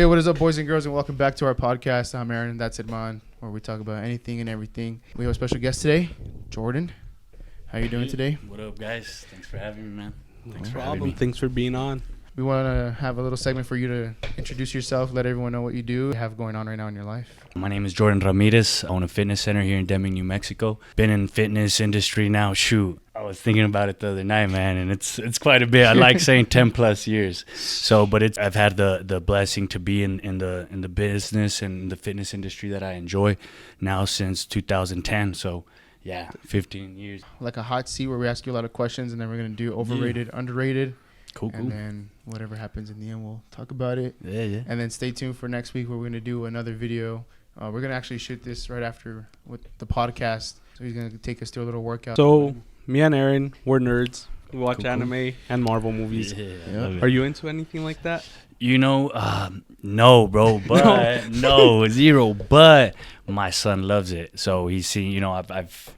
Hey, what is up, boys and girls, and welcome back to our podcast. I'm Aaron, and that's Edmond, where we talk about anything and everything. We have a special guest today, Jordan. How you doing today? What up, guys? Thanks for having me, man. Thanks for having me. Thanks for being on. We want to have a little segment for you to introduce yourself, let everyone know what you do, have going on right now in your life. My name is Jordan Ramirez. I own a fitness center here in Deming, New Mexico. Been in fitness industry now, I was thinking about it the other night, man, and it's quite a bit. I like saying 10 plus years. So, but I've had the blessing to be in the business and the fitness industry that I enjoy now since 2010. So, yeah, 15 years. Like a hot seat where we ask you a lot of questions, and then we're going to do overrated, underrated. Cool. And then whatever happens in the end, we'll talk about it. Yeah. And then stay tuned for next week where we're going to do another video. We're going to actually shoot this right after with the podcast. So he's going to take us through a little workout. So, me and Aaron, we're nerds. We watch Cool. anime and Marvel movies. Yeah. Are you into anything like that? You know, no, bro, but no, zero. But my son loves it. So he's seen, I've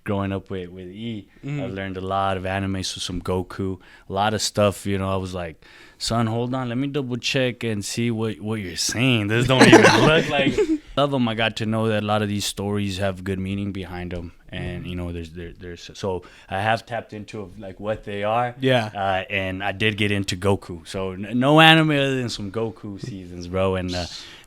growing up with E, I learned a lot of anime, so some Goku, a lot of stuff. I was like, son, hold on, let me double check and see what you're saying. This don't even look like. Love them. I got to know that a lot of these stories have good meaning behind them, and there's so I have tapped into like what they are. Yeah. And I did get into Goku. So no anime other than some Goku seasons, bro. And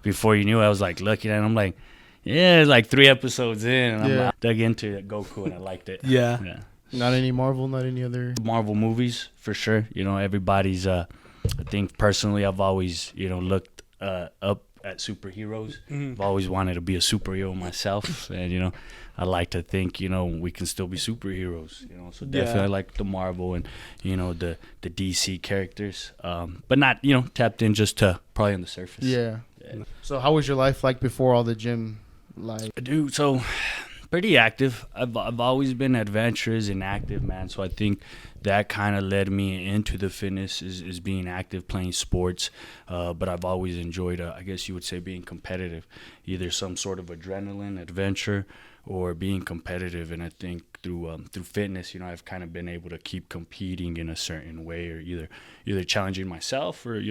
before you knew it, I was like looking at it, I'm like, yeah, it's like 3 episodes in, and I'm dug into Goku, and I liked it. Yeah. Not any Marvel, not any other. Marvel movies, for sure. Everybody's, I think personally, I've always, looked up at superheroes. I've always wanted to be a superhero myself, and, I like to think, we can still be superheroes, So definitely like the Marvel and, the DC characters, but not, tapped in just to probably on the surface. Yeah. So how was your life like before all the gym life? Dude, so pretty active. I've always been adventurous and active, man. So I think that kind of led me into the fitness is being active, playing sports. But I've always enjoyed, I guess you would say, being competitive, either some sort of adrenaline, adventure, or being competitive. And I think through fitness, I've kind of been able to keep competing in a certain way, or either challenging myself or,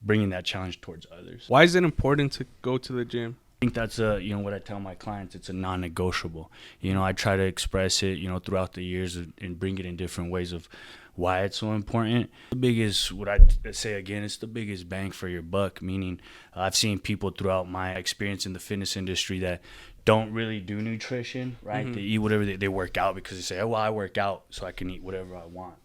bringing that challenge towards others. Why is it important to go to the gym? I think that's what I tell my clients. It's a non-negotiable. I try to express it, throughout the years and bring it in different ways of why it's so important. The biggest, what I say again, it's the biggest bang for your buck. Meaning, I've seen people throughout my experience in the fitness industry that don't really do nutrition, right? They eat whatever they work out because they say, oh, well, I work out so I can eat whatever I want,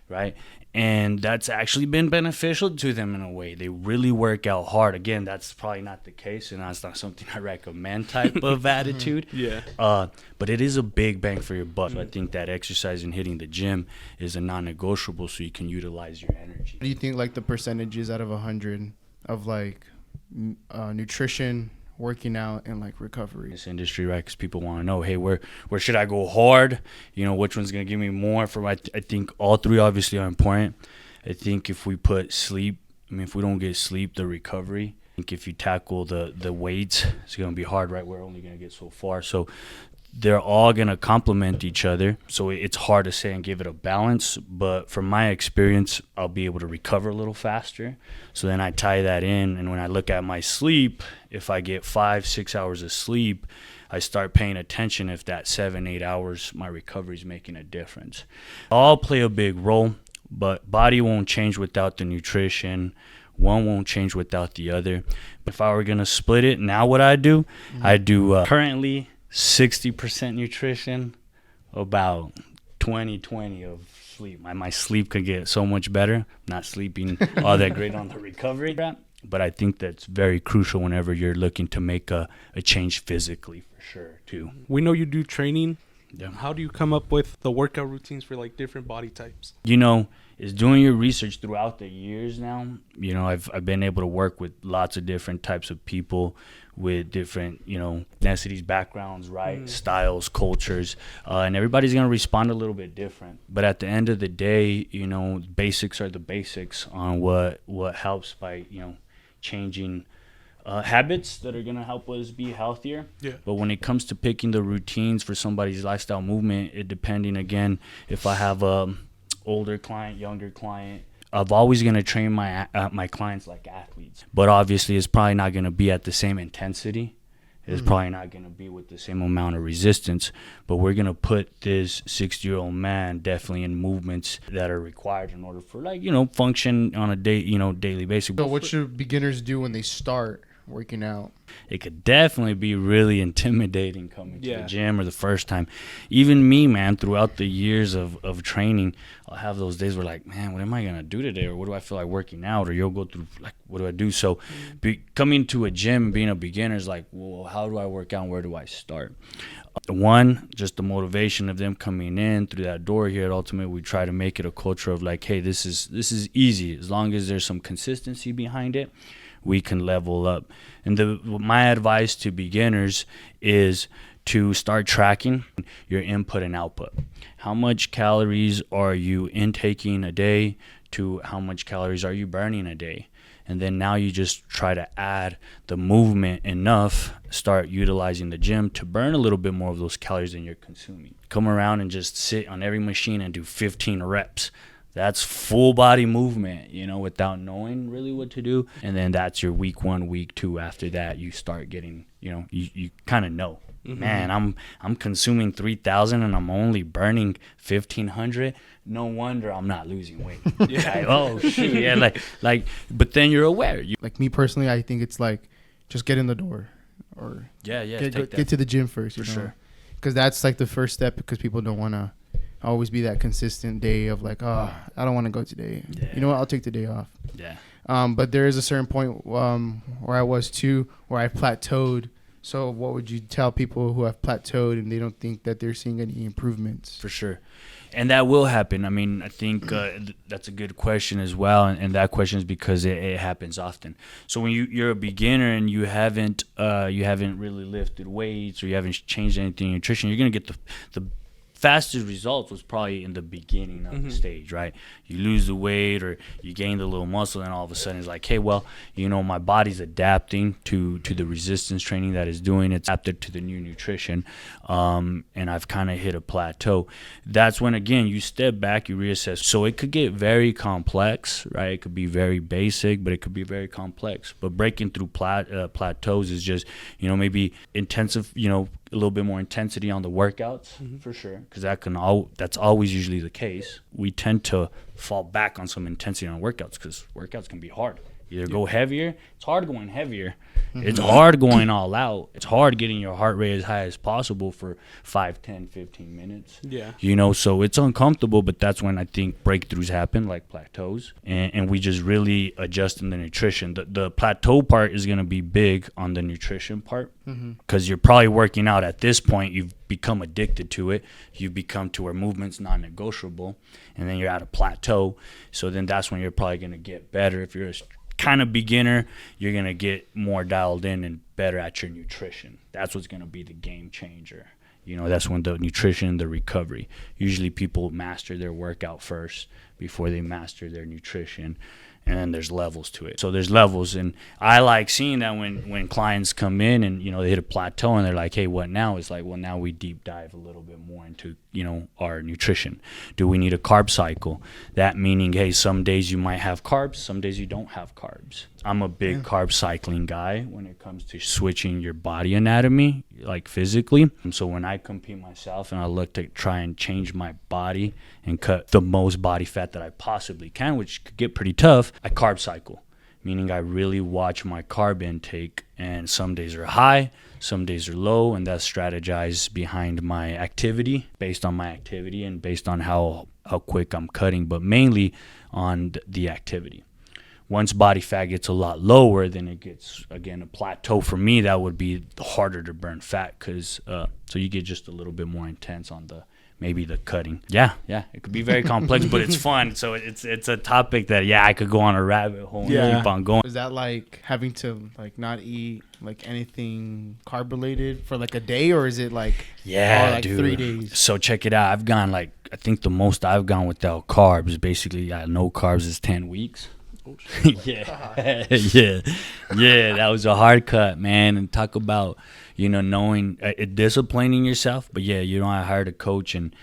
right? And that's actually been beneficial to them in a way. They really work out hard. Again, that's probably not the case, and that's not something I recommend type of attitude. Yeah. But it is a big bang for your buck. So I think that exercise and hitting the gym is a non-negotiable so you can utilize your energy. What do you think like the percentages out of 100 of like nutrition, working out, and like recovery? This industry, right? Because people want to know, hey, where should I go hard? Which one's gonna give me more? I think all three obviously are important. I think if we put sleep, if we don't get sleep, the recovery. I think if you tackle the weights, it's gonna be hard, right? We're only gonna get so far. So they're all gonna complement each other. So it's hard to say and give it a balance. But from my experience, I'll be able to recover a little faster. So then I tie that in, and when I look at my sleep, if I get 5-6 hours of sleep, I start paying attention if that 7-8 hours my recovery is making a difference. All play a big role, but body won't change without the nutrition. One won't change without the other. If I were gonna split it, now what I do currently 60% nutrition, about 20 of sleep. My sleep could get so much better. Not sleeping all that great on the recovery, but I think that's very crucial whenever you're looking to make a change physically, for sure, too. We know you do training. Yeah. How do you come up with the workout routines for like different body types? Is doing your research throughout the years now. I've been able to work with lots of different types of people with different, ethnicities, backgrounds, right? Styles, cultures, and everybody's going to respond a little bit different. But at the end of the day, basics are the basics on what helps by, changing habits that are going to help us be healthier. Yeah. But when it comes to picking the routines for somebody's lifestyle movement, it depending, again, if I have a older client, younger client, I've always gonna train my clients like athletes, but obviously it's probably not gonna be at the same intensity. It's probably not going to be with the same amount of resistance, but we're going to put this 60-year-old man definitely in movements that are required in order for, like, function on a daily basis. So what should beginners do when they start working out? It could definitely be really intimidating coming to Yeah. the gym or the first time. Even me, man, throughout the years of training, I'll have those days where, like, man, what am I going to do today? Or what do I feel like working out? Or you'll go through, like, what do I do? So coming to a gym, being a beginner is like, well, how do I work out and where do I start? One, just the motivation of them coming in through that door here at Ultimate. We try to make it a culture of like, hey, this is easy. As long as there's some consistency behind it, we can level up. And my advice to beginners is to start tracking your input and output. How much calories are you intaking a day to how much calories are you burning a day? And then now you just try to add the movement enough, start utilizing the gym to burn a little bit more of those calories than you're consuming. Come around and just sit on every machine and do 15 reps. That's full body movement, without knowing really what to do. And then that's your week 1, week 2. After that, you start getting, you kind of know. Mm-hmm. Man, I'm consuming 3,000 and I'm only burning 1,500. No wonder I'm not losing weight. Yeah. Like, oh shoot, yeah, like. But then you're aware. Like me personally, I think it's like just get in the door, or get to the gym first. For sure. Because that's like the first step. Because people don't want to always be that consistent day of like, oh, I don't want to go today. Yeah. You know what? I'll take the day off. Yeah. But there is a certain point where I was too, where I plateaued. So what would you tell people who have plateaued and they don't think that they're seeing any improvements? For sure. And that will happen. I mean, I think that's a good question as well. And that question is because it happens often. So when you're a beginner and you haven't really lifted weights or you haven't changed anything in nutrition, you're going to get the fastest results was probably in the beginning of the stage, right? You lose the weight or you gain the little muscle, and all of a sudden it's like, hey, well, my body's adapting to the resistance training that it's doing. It's adapted to the new nutrition, and I've kind of hit a plateau. That's when, again, you step back, you reassess. So it could get very complex, right? It could be very basic, but it could be very complex. But breaking through plateaus is just, maybe intensive, a little bit more intensity on the workouts, for sure, because that's always usually the case. We tend to fall back on some intensity on workouts because workouts can be hard. Either go heavier. It's hard going heavier. It's hard going all out. It's hard getting your heart rate as high as possible for 5, 10, 15 minutes. Yeah. So it's uncomfortable, but that's when I think breakthroughs happen, like plateaus. And we just really adjust in the nutrition. The plateau part is going to be big on the nutrition part because you're probably working out at this point. You've become addicted to it. You've become to where movement's non-negotiable. And then you're at a plateau. So then that's when you're probably going to get better. If you're a kind of beginner, you're going to get more dialed in and better at your nutrition. That's what's going to be the game changer. That's when the nutrition, the recovery. Usually people master their workout first before they master their nutrition. And then there's levels to it. So there's levels. And I like seeing that when clients come in and, they hit a plateau and they're like, hey, what now? It's like, well, now we deep dive a little bit more into, our nutrition. Do we need a carb cycle? That meaning, hey, some days you might have carbs, some days you don't have carbs. I'm a big carb cycling guy when it comes to switching your body anatomy, like physically. And so when I compete myself and I look to try and change my body and cut the most body fat that I possibly can, which could get pretty tough, I carb cycle, meaning I really watch my carb intake, and some days are high, some days are low, and that's strategized behind my activity, based on my activity and based on how quick I'm cutting, but mainly on the activity. Once body fat gets a lot lower, then it gets, again, a plateau. For me, that would be harder to burn fat because so you get just a little bit more intense on maybe the cutting. Yeah, it could be very complex, but it's fun. So it's a topic that, I could go on a rabbit hole and keep on going. Is that like having to like not eat like anything carb related for like a day, or is it like dude, 3 days? So check it out. I've gone I think the most I've gone without carbs, basically no carbs, is 10 weeks. Yeah, that was a hard cut, man. And talk about knowing disciplining yourself. But I hired a coach, and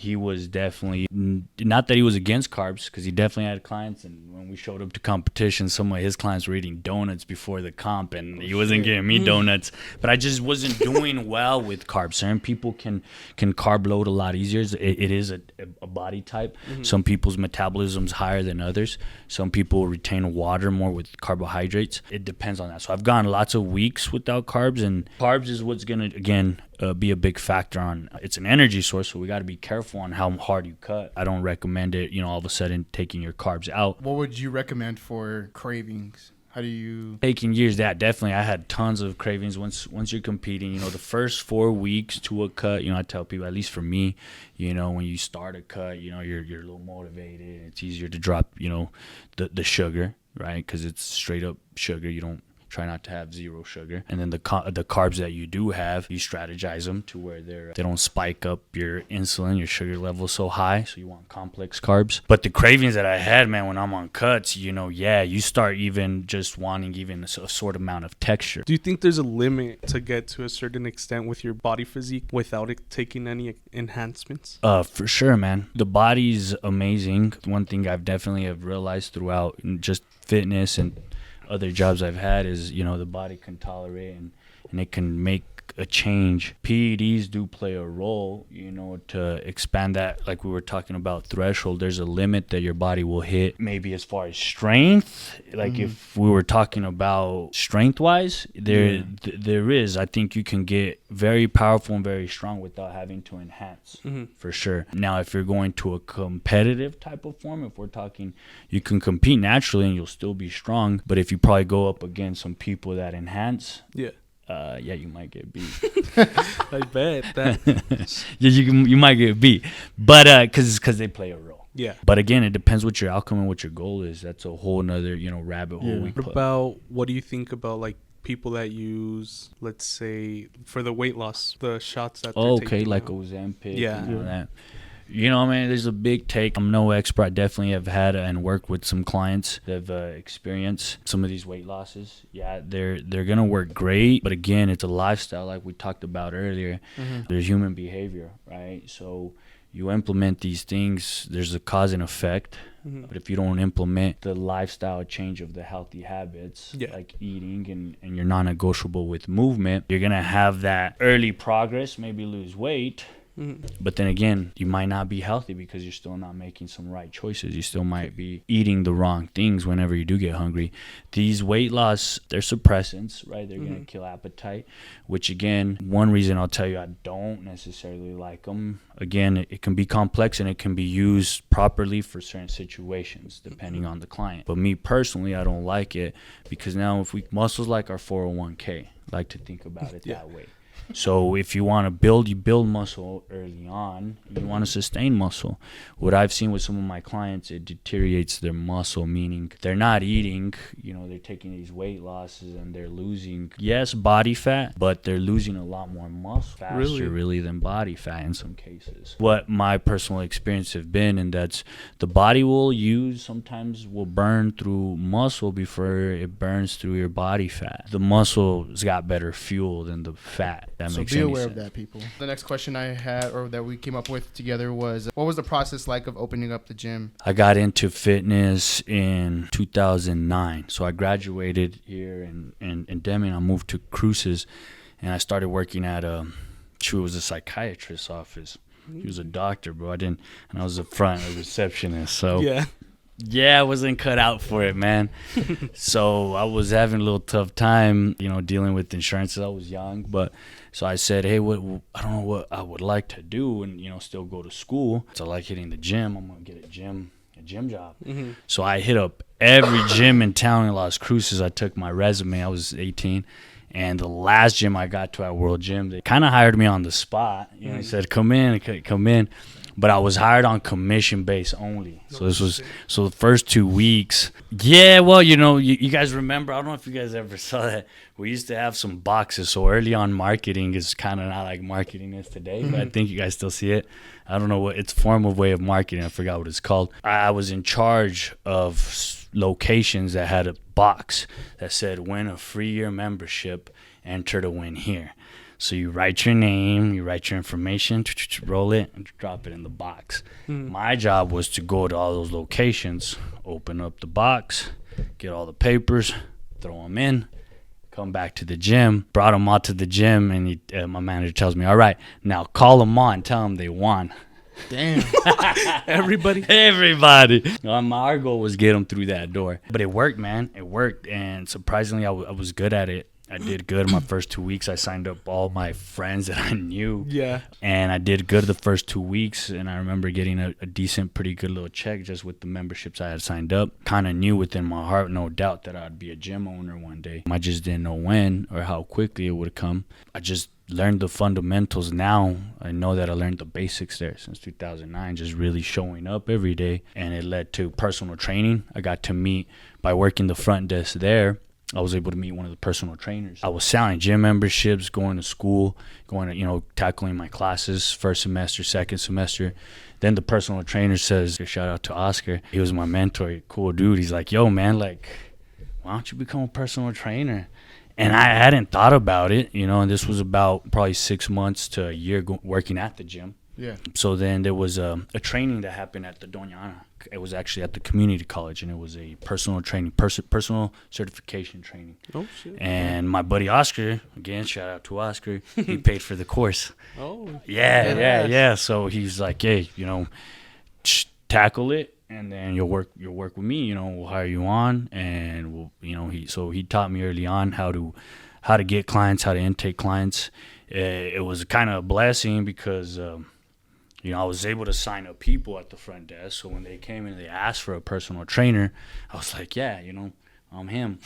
he was definitely, not that he was against carbs, because he definitely had clients, and when we showed up to competition, some of his clients were eating donuts before the comp, and he wasn't giving me donuts. But I just wasn't doing well with carbs. Certain people can carb load a lot easier. It is a body type. Some people's metabolism's higher than others. Some people retain water more with carbohydrates. It depends on that. So I've gone lots of weeks without carbs, and carbs is what's gonna, again, be a big factor on. It's an energy source, so we got to be careful on how hard you cut. I don't recommend it, all of a sudden taking your carbs out. What would you recommend for cravings? How do you taking years? That definitely, I had tons of cravings once you're competing. The first 4 weeks to a cut, I tell people, at least for me, when you start a cut, you're a little motivated. It's easier to drop the sugar, right? Because it's straight up sugar. You don't try not to have zero sugar. And then the carbs that you do have, you strategize them to where they don't spike up your insulin, your sugar level so high. So you want complex carbs. But the cravings that I had, man, when I'm on cuts, you start even just wanting even a sort of amount of texture. Do you think there's a limit to get to a certain extent with your body physique without it taking any enhancements? For sure, man. The body's amazing. One thing I've definitely have realized throughout just fitness and other jobs I've had is, the body can tolerate and it can make a change. PEDs do play a role, to expand that, like we were talking about threshold. There's a limit that your body will hit, maybe as far as strength. Like if we were talking about strength wise, there is. I think you can get very powerful and very strong without having to enhance, for sure. Now, if you're going to a competitive type of form, if we're talking, you can compete naturally and you'll still be strong. But if you probably go up against some people that enhance, you might get beat. I bet that. you might get beat, but because they play a role. Yeah. But again, it depends what your outcome and what your goal is. That's a whole nother rabbit hole. What do you think about like people that use, let's say, for the weight loss, the shots that they're taking like now? Ozempic and all that. Man, there's a big take. I'm no expert. I definitely have had and worked with some clients that have experienced some of these weight losses. Yeah, they're going to work great. But again, it's a lifestyle like we talked about earlier. There's human behavior, right? So you implement these things, there's a cause and effect. But if you don't implement the lifestyle change of the healthy habits, like eating and you're non-negotiable with movement, you're going to have that early progress, maybe lose weight. But then again, you might not be healthy because you're still not making some right choices. You still might be eating the wrong things whenever you do get hungry. These weight loss, they're suppressants, right? They're going to kill appetite, which again, one reason I'll tell you I don't necessarily like them. Again, it can be complex and it can be used properly for certain situations depending on the client. But me personally, I don't like it because now muscles like our 401k, like to think about it that way. So if you want to build, you build muscle early on. You want to sustain muscle. What I've seen with some of my clients, it deteriorates their muscle, meaning they're not eating, they're taking these weight losses and they're losing, yes, body fat, but they're losing a lot more muscle faster really than body fat in some cases. What my personal experience have been, and that's the body sometimes will burn through muscle before it burns through your body fat. The muscle's got better fuel than the fat. So be aware of that, people. The next question I had, or that we came up with together, was what was the process like of opening up the gym? I got into fitness in 2009. So I graduated here in Deming. I moved to Cruces, and I started working at it was a psychiatrist's office. He was a doctor, bro. And I was a receptionist. So yeah, I wasn't cut out for it, man. So I was having a little tough time, dealing with insurance. I was young, so I said, hey, I don't know what I would like to do and, still go to school. So I like hitting the gym. I'm going to get a gym job. So I hit up every gym in town in Las Cruces. I took my resume. I was 18. And the last gym I got to at World Gym, they kind of hired me on the spot. He said, come in. But I was hired on commission base only. So the first 2 weeks. Yeah, well, you guys remember, I don't know if you guys ever saw that. We used to have some boxes. So early on, marketing is kind of not like marketing is today, but I think you guys still see it. I don't know what it's a form of way of marketing. I forgot what it's called. I was in charge of locations that had a box that said win a free year membership, enter to win here. So you write your name, you write your information, roll it, and drop it in the box. My job was to go to all those locations, open up the box, get all the papers, throw them in, come back to the gym, brought them all to the gym, and my manager tells me, all right, now call them on, tell them they won. Damn. Everybody. Our goal was get them through that door. But it worked, man. It worked. And surprisingly, I was good at it. I did good my first 2 weeks. I signed up all my friends that I knew. Yeah. And I did good the first 2 weeks. And I remember getting a decent, pretty good little check just with the memberships I had signed up. Kind of knew within my heart, no doubt, that I'd be a gym owner one day. I just didn't know when or how quickly it would come. I just learned the fundamentals now. I know that I learned the basics there since 2009, just really showing up every day. And it led to personal training. I got to meet, by working the front desk there, I was able to meet one of the personal trainers. I was selling gym memberships, going to school, tackling my classes, first semester, second semester. Then the personal trainer says, shout out to Oscar. He was my mentor, cool dude. He's like, yo, man, like, why don't you become a personal trainer? And I hadn't thought about it, and this was about probably 6 months to a year working at the gym. Yeah. So then there was a training that happened at the Doña Ana. It was actually at the community college, and it was a personal training, personal certification training. Oh, shit. And my buddy Oscar, again, shout out to Oscar, he paid for the course. Oh. Yeah. So he's like, hey, tackle it, and then you'll work with me. We'll hire you on, and he taught me early on how to get clients, how to intake clients. It was kind of a blessing because I was able to sign up people at the front desk. So when they came in and they asked for a personal trainer, I was like, yeah, I'm him.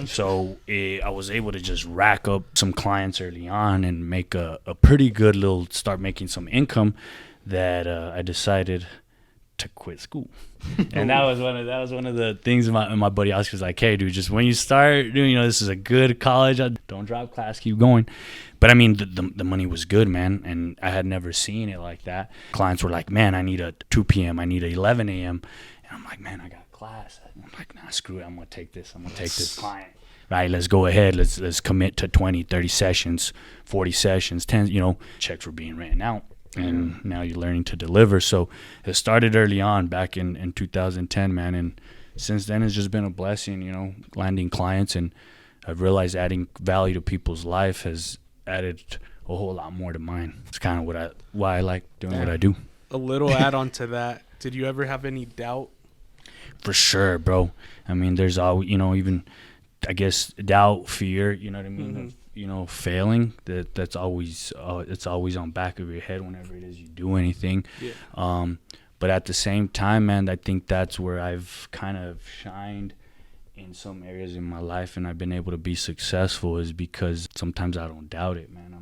So I was able to just rack up some clients early on and make a pretty good start making some income that I decided to quit school. And that was one of the things my buddy Oscar was like, hey, dude, just when you start doing, this is a good college. Don't drop class, keep going. But I mean, the money was good, man, and I had never seen it like that. Clients were like, man, I need a 2 p.m., I need a 11 a.m. And I'm like, man, I got class. I'm like, nah, screw it, I'm going to take this client. Right, let's go ahead. Let's commit to 20, 30 sessions, 40 sessions, 10, checks were being written out. And now you're learning to deliver. So it started early on back in 2010, man. And since then, it's just been a blessing, landing clients. And I've realized adding value to people's life has added a whole lot more to mine. It's kind of why I like doing what I do. A little add on to that. Did you ever have any doubt? For sure, bro. I mean, there's always, even, I guess, doubt, fear, you know what I mean? Mm-hmm. Failing, that's always it's always on back of your head whenever it is you do anything. Yeah. But at the same time, man, I think that's where I've kind of shined in some areas in my life, and I've been able to be successful, is because sometimes I don't doubt it, man.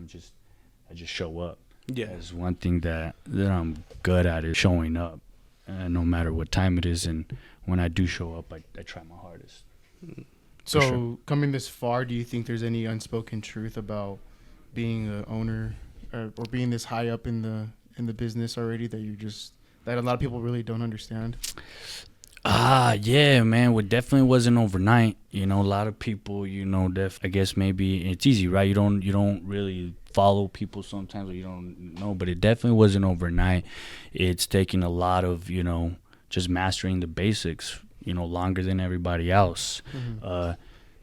I just show up. Yeah. There's one thing that I'm good at, is showing up, no matter what time it is. And when I do show up, I try my hardest. So sure. Coming this far, do you think there's any unspoken truth about being an owner or being this high up in the business already that a lot of people really don't understand? Yeah, man. Well, definitely wasn't overnight. A lot of people, I guess maybe it's easy, right? You don't really follow people sometimes, or you don't know, but it definitely wasn't overnight. It's taking a lot of, just mastering the basics, longer than everybody else. Mm-hmm.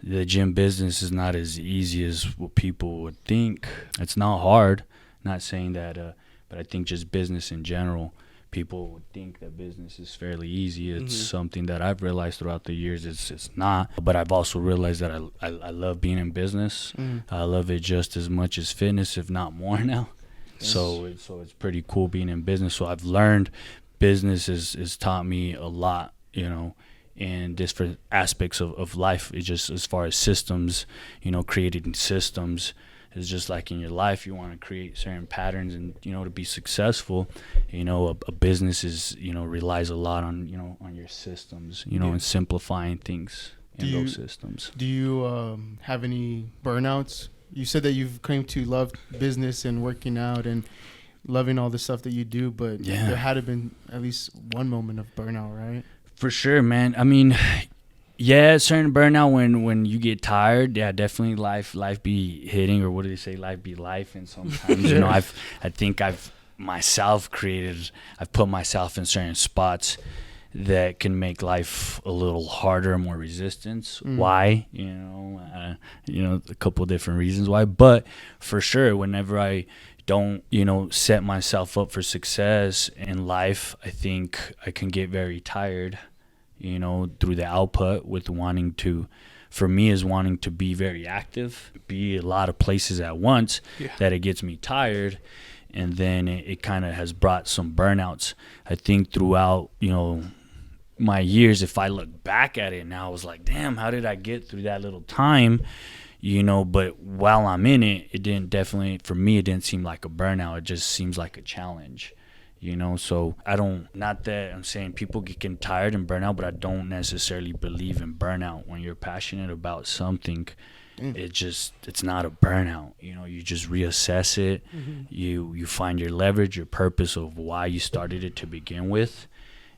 The gym business is not as easy as what people would think. It's not hard. Not saying that, but I think just business in general, people would think that business is fairly easy. It's something that I've realized throughout the years it's not. But I've also realized that I love being in business. I love it just as much as fitness, if not more now. Yes. So it's pretty cool being in business. So I've learned business has taught me a lot, in different aspects of life. It's just as far as systems, creating systems. It's just like in your life, you want to create certain patterns, and to be successful, a business is relies a lot on on your systems, and simplifying things in those systems. Do you have any burnouts? You said that you've come to love business and working out and loving all the stuff that you do, but there had to been at least one moment of burnout, right? For sure, man. I mean, Yeah, certain burnout when you get tired. Yeah, definitely life be hitting, or what do they say? Life be life. And sometimes I think I've put myself in certain spots that can make life a little harder, more resistance. Why? A couple of different reasons why. But for sure, whenever I don't, set myself up for success in life, I think I can get very tired, through the output with wanting to be very active, be a lot of places at once, that it gets me tired. And then it kind of has brought some burnouts. I think throughout, my years, if I look back at it now, I was like, damn, how did I get through that little time? But while I'm in it, for me, it didn't seem like a burnout. It just seems like a challenge, so not that I'm saying people get tired and burn out, but I don't necessarily believe in burnout. When you're passionate about something, it's not a burnout. You just reassess it. You find your leverage, your purpose of why you started it to begin with,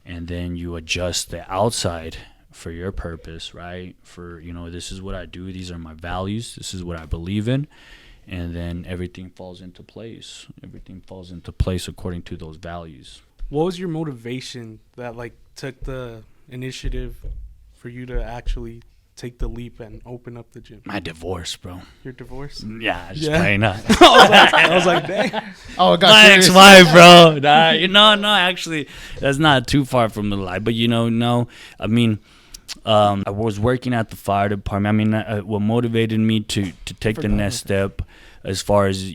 and then you adjust the outside for your purpose, right? For, this is what I do, these are my values, this is what I believe in, and then everything falls into place. Everything falls into place according to those values. What was your motivation that took the initiative for you to actually take the leap and open up the gym? My divorce, bro. Your divorce? Yeah, just playing up. I was like, dang. Oh, God. My ex-wife, bro. No, actually, that's not too far from the lie. But, I mean, I was working at the fire department. I mean, what motivated me to take the next step as far as,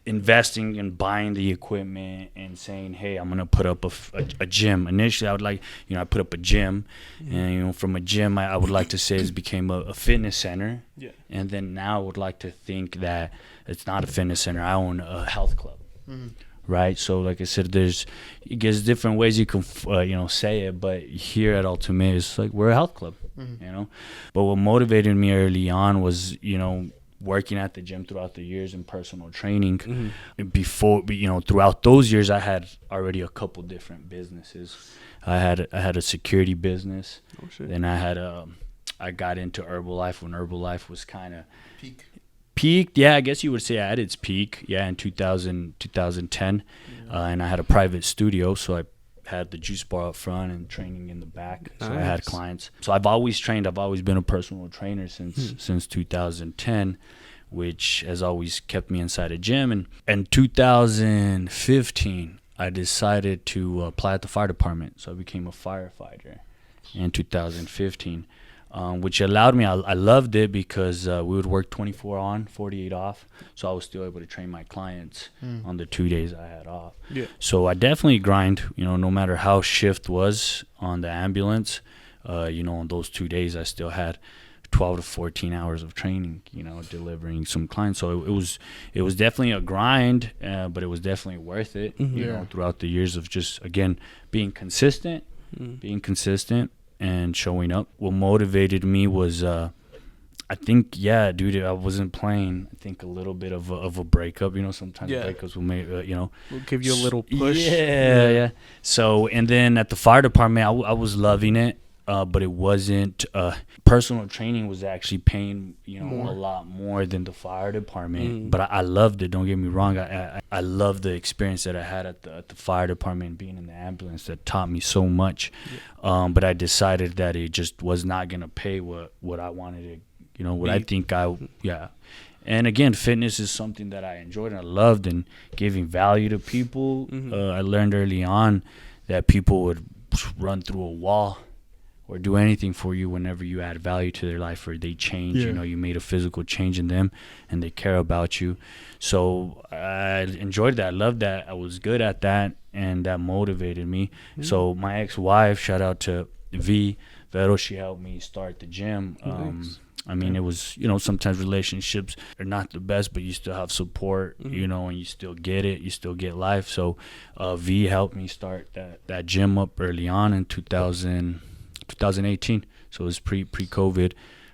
investing and buying the equipment and saying, hey, I'm going to put up a gym. Initially, I would like, I put up a gym. And, from a gym, I would like to say it became a fitness center. Yeah. And then now I would like to think that it's not a fitness center. I own a health club. Right, so like I said, there's different ways you can say it, but here at Ultimate, it's like we're a health club, But what motivated me early on was working at the gym throughout the years in personal training. Before, throughout those years, I had already a couple different businesses. I had a security business. Oh shit. Then I got into Herbalife when Herbalife was kind of peaked. Yeah, I guess you would say at its peak. Yeah, in 2010, and I had a private studio, so I had the juice bar up front and training in the back. So I had clients. So I've always trained. I've always been a personal trainer since 2010, which has always kept me inside a gym. And in 2015, I decided to apply at the fire department. So I became a firefighter in 2015. Which allowed me, I loved it because we would work 24 on, 48 off. So I was still able to train my clients on the 2 days I had off. Yeah. So I definitely grind, no matter how shift was on the ambulance, on those 2 days I still had 12 to 14 hours of training, delivering some clients. So it was definitely a grind, but it was definitely worth it, throughout the years of just, again, being consistent, and showing up. What motivated me was, I think, dude, I wasn't playing. I think a little bit of a breakup. Sometimes breakups will make, will give you a little push. Yeah. So, and then at the fire department, I was loving it, but it wasn't. Personal training was actually paying, a lot more than the fire department. But I loved it. Don't get me wrong. I loved the experience that I had at the fire department, being in the ambulance. That taught me so much. Yeah. But I decided that it just was not gonna pay what I wanted to, what I think And again, fitness is something that I enjoyed and I loved, and giving value to people. I learned early on that people would run through a wall or do anything for you whenever you add value to their life, or they change. You made a physical change in them and they care about you. So I enjoyed that. I loved that. I was good at that, and that motivated me. So my ex-wife, shout out to Vero, she helped me start the gym. I mean, it was, sometimes relationships are not the best, but you still have support, and you still get it. You still get life. So V helped me start that gym up early on in 2018. So it was pre-COVID,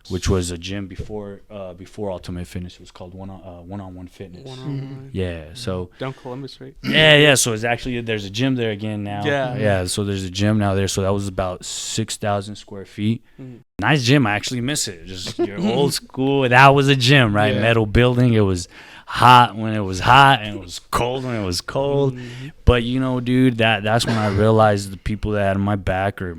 which was a gym before Ultimate Fitness. It was called One-on-One Fitness. One-on-one. Yeah, so Down Columbus, right? yeah. So it's actually there's a gym there again now. Yeah. So there's a gym now there. So that was about 6,000 square feet. Mhm. Nice gym. I actually miss it. Just your old school. That was a gym, right? Yeah. Metal building. It was hot when it was hot, and it was cold when it was cold. Mhm. But dude, that's when I realized the people that had my back, or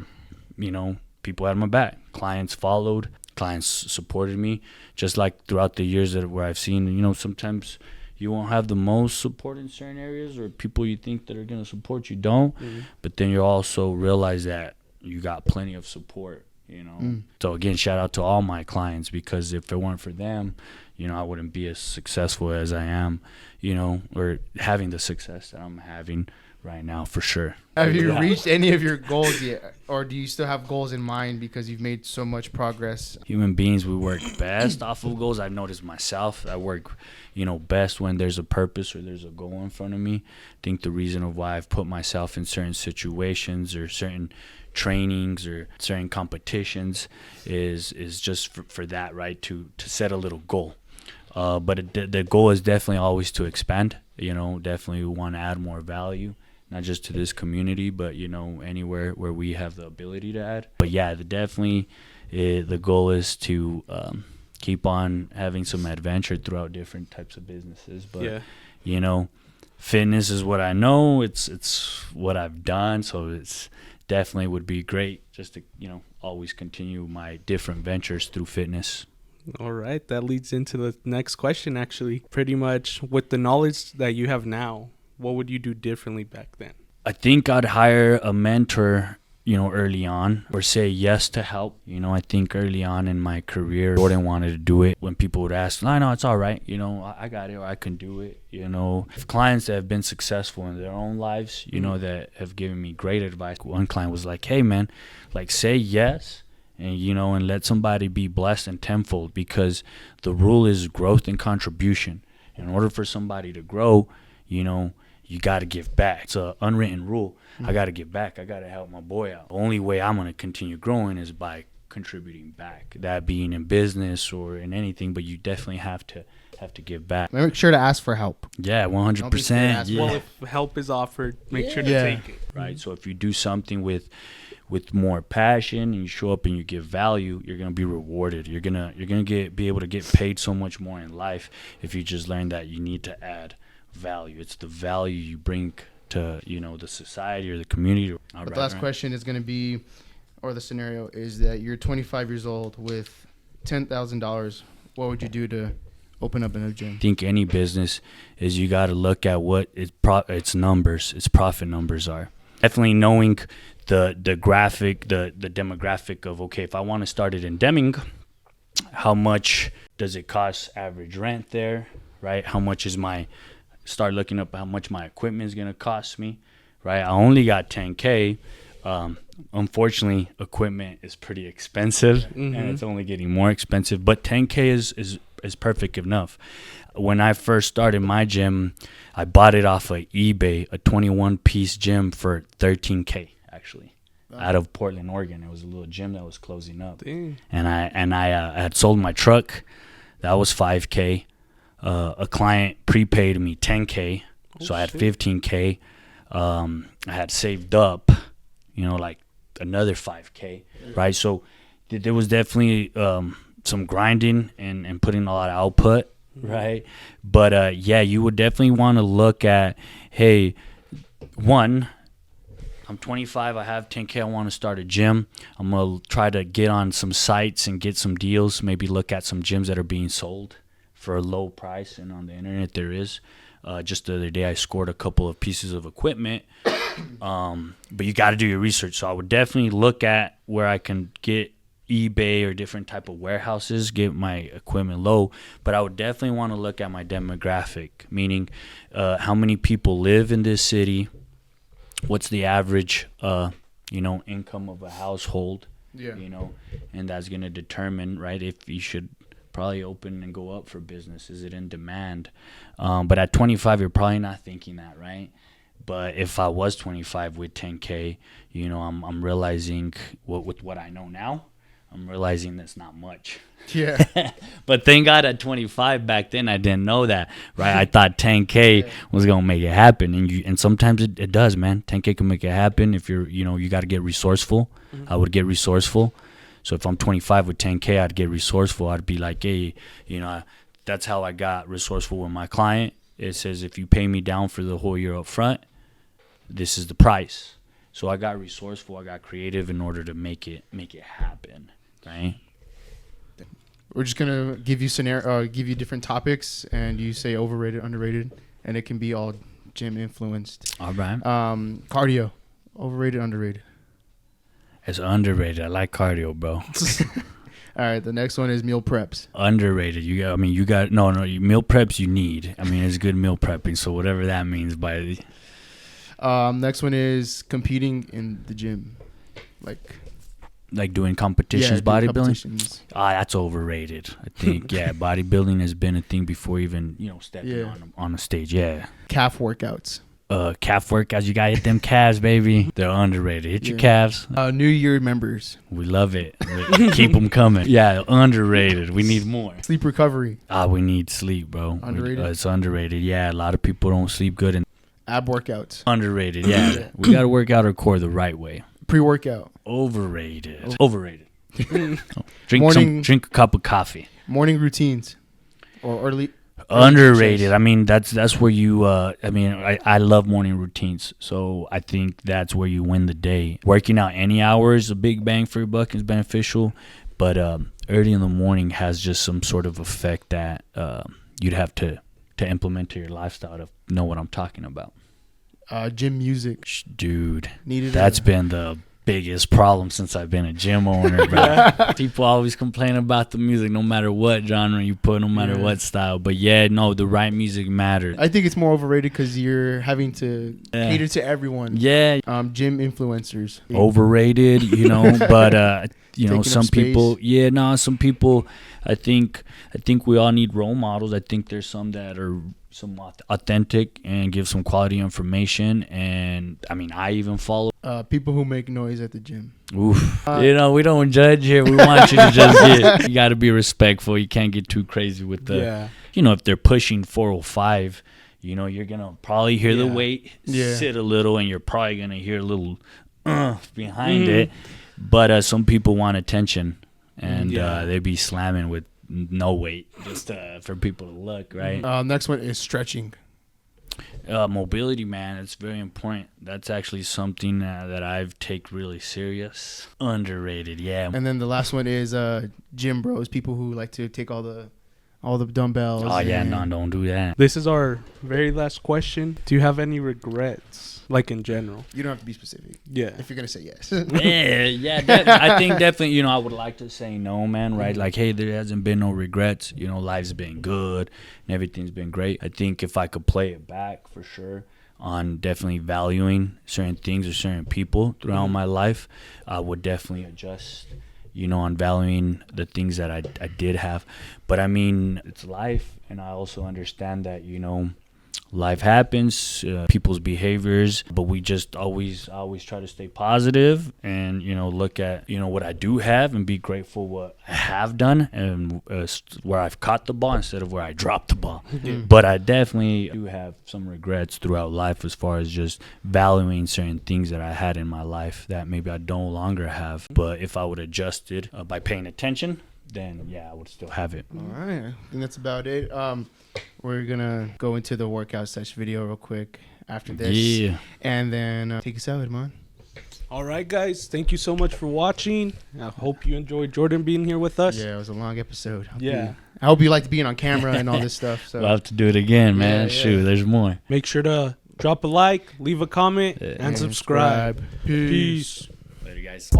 people had my back. Clients followed. Clients supported me, just like throughout the years where I've seen. Sometimes you won't have the most support in certain areas, or people you think that are gonna support you don't. Mhm. But then you also realize that you got plenty of support. So again, shout out to all my clients, because if it weren't for them, I wouldn't be as successful as I am, or having the success that I'm having right now, for sure. Have you Yeah. reached any of your goals yet, or do you still have goals in mind because you've made so much progress? Human beings, we work best off of goals. I've noticed myself, I work, best when there's a purpose or there's a goal in front of me. I think the reason of why I've put myself in certain situations or certain trainings or certain competitions is just for that, right? To set a little goal. But the goal is definitely always to expand. Definitely want to add more value, not just to this community, but anywhere where we have the ability to add. But yeah, the goal is to keep on having some adventure throughout different types of businesses. But fitness is what I know. It's what I've done, so it's definitely would be great just to always continue my different ventures through fitness. All right, that leads into the next question, actually. Pretty much with the knowledge that you have now, what would you do differently back then? I think I'd hire a mentor, early on, or say yes to help. I think early on in my career, Jordan wanted to do it. When people would ask, no, it's all right. I got it, or I can do it. Clients that have been successful in their own lives, that have given me great advice. One client was like, hey, man, say yes. And, and let somebody be blessed and tenfold, because the rule is growth and contribution. In order for somebody to grow, you got to give back. It's an unwritten rule. I got to give back. I got to help my boy out. The only way I'm going to continue growing is by contributing back, that being in business or in anything, but you definitely have to give back. Make sure to ask for help. Yeah, 100%. Don't be scared to ask. Yeah. Well, if help is offered, make sure to Yeah. take it. Right. So if you do something with more passion and you show up and you give value, you're gonna be rewarded. You're gonna be able to get paid so much more in life if you just learn that you need to add value. It's the value you bring to the society or the community. But the last question is going to be, or the scenario is that you're 25 years old with $10,000. What would you do to open up a new gym? I think any business is you got to look at what its numbers, its profit numbers are. Definitely knowing the demographic of, okay, if I want to start it in Deming, how much does it cost average rent there, right? How much is start looking up how much my equipment is going to cost me, right? I only got $10K. Unfortunately, equipment is pretty expensive, and it's only getting more expensive, but $10K is perfect enough. When I first started my gym, I bought it off of eBay, a 21-piece gym for $13K, actually, out of Portland, Oregon. It was a little gym that was closing up. Dang. And I had sold my truck. That was $5K. A client prepaid me $10K, so I had $15K. I had saved up, like another $5K, right? So there was definitely some grinding and putting a lot of output, right? But yeah, you would definitely want to look at, hey, one, I'm 25, I have $10K, I want to start a gym. I'm going to try to get on some sites and get some deals, maybe look at some gyms that are being sold for a low price, and on the internet there is. Just the other day I scored a couple of pieces of equipment, but you got to do your research. So I would definitely look at where I can get eBay or different type of warehouses, get my equipment low. But I would definitely want to look at my demographic, meaning how many people live in this city, what's the average income of a household, and that's going to determine, right, if you should probably open and go up for business. Is it in demand? But at 25, you're probably not thinking that, right? But if I was 25 with 10K, I'm realizing with what I know now, I'm realizing that's not much. Yeah. But thank God at 25 back then I didn't know that, right? I thought 10K was gonna make it happen, and sometimes it does, man. 10K can make it happen if you're, you got to get resourceful. I would get resourceful. So if I'm 25 with 10K, I'd get resourceful. I'd be like, hey, that's how I got resourceful with my client. It says if you pay me down for the whole year up front, this is the price. So I got resourceful. I got creative in order to make it happen, right? We're just gonna give you different topics, and you say overrated, underrated, and it can be all gym influenced. All right. Cardio, overrated, underrated. It's underrated. I like cardio, bro. All right, the next one is meal preps. Underrated. No, meal preps you need. I mean, it's good meal prepping. So whatever that means by. Next one is competing in the gym, like doing competitions, doing bodybuilding. competitions. That's overrated. I think bodybuilding has been a thing before even stepping on a stage. Yeah. Calf workouts. Calf workouts. You gotta hit them calves, baby. They're underrated. Hit your calves. New Year members. We love it. Keep them coming. Yeah, underrated. We need more. Sleep recovery. We need sleep, bro. Underrated? It's underrated. Yeah, a lot of people don't sleep good. And Ab workouts. underrated. Yeah, we gotta work out our core the right way. Pre-workout. Overrated. Overrated. Morning- Drink a cup of coffee. Morning routines. Or early. Underrated. I mean, that's where you. I love morning routines, so I think that's where you win the day. Working out any hour is a big bang for your buck, is beneficial, but early in the morning has just some sort of effect that you'd have to implement to your lifestyle to know what I'm talking about. Gym music. Dude, Needed. that's been the biggest problem since I've been a gym owner, bro. People always complain about the music, no matter what genre you put, no matter what style. But the right music matters. I think it's more overrated because you're having to cater to everyone. Yeah. Gym influencers. Overrated, but Taking some up people, some people, I think we all need role models. I think there's some that are authentic and give some quality information, and I even follow people who make noise at the gym. Oof. We don't judge here. We want you to just you got to be respectful. You can't get too crazy with if they're pushing 405, you're gonna probably hear the weight sit a little, and you're probably gonna hear a little behind it. But some people want attention, and they be slamming with no weight just for people to look, right? Next one is stretching. Mobility, man, it's very important. That's actually something that I've take really serious. Underrated, yeah. And then the last one is gym bros, people who like to take all the dumbbells. Oh yeah, no, don't do that. This is our very last question. Do you have any regrets, like in general? You don't have to be specific. Yeah. If you're gonna say yes. I think definitely. I would like to say no, man. Right? Like, hey, there hasn't been no regrets. Life's been good and everything's been great. I think if I could play it back for sure, on definitely valuing certain things or certain people throughout my life, I would definitely adjust. On valuing the things that I did have. But it's life, and I also understand that, life happens, people's behaviors, but we just always try to stay positive and, look at, what I do have and be grateful what I have done and where I've caught the ball instead of where I dropped the ball. But I definitely do have some regrets throughout life as far as just valuing certain things that I had in my life that maybe I no longer have. But if I would adjust it by paying attention, then I would still have it. All right, I think that's about it. We're gonna go into the workout session video real quick after this, and then take us out, man. All right, guys, thank you so much for watching. I hope you enjoyed Jordan being here with us. Yeah, it was a long episode. I hope you liked being on camera and all this stuff. So we'll have to do it again, man. Shoot, there's more. Make sure to drop a like, leave a comment, and subscribe. Peace. Later, guys.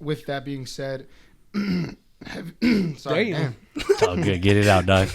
With that being said, sorry, Damn. It's all good. Get it out, dog.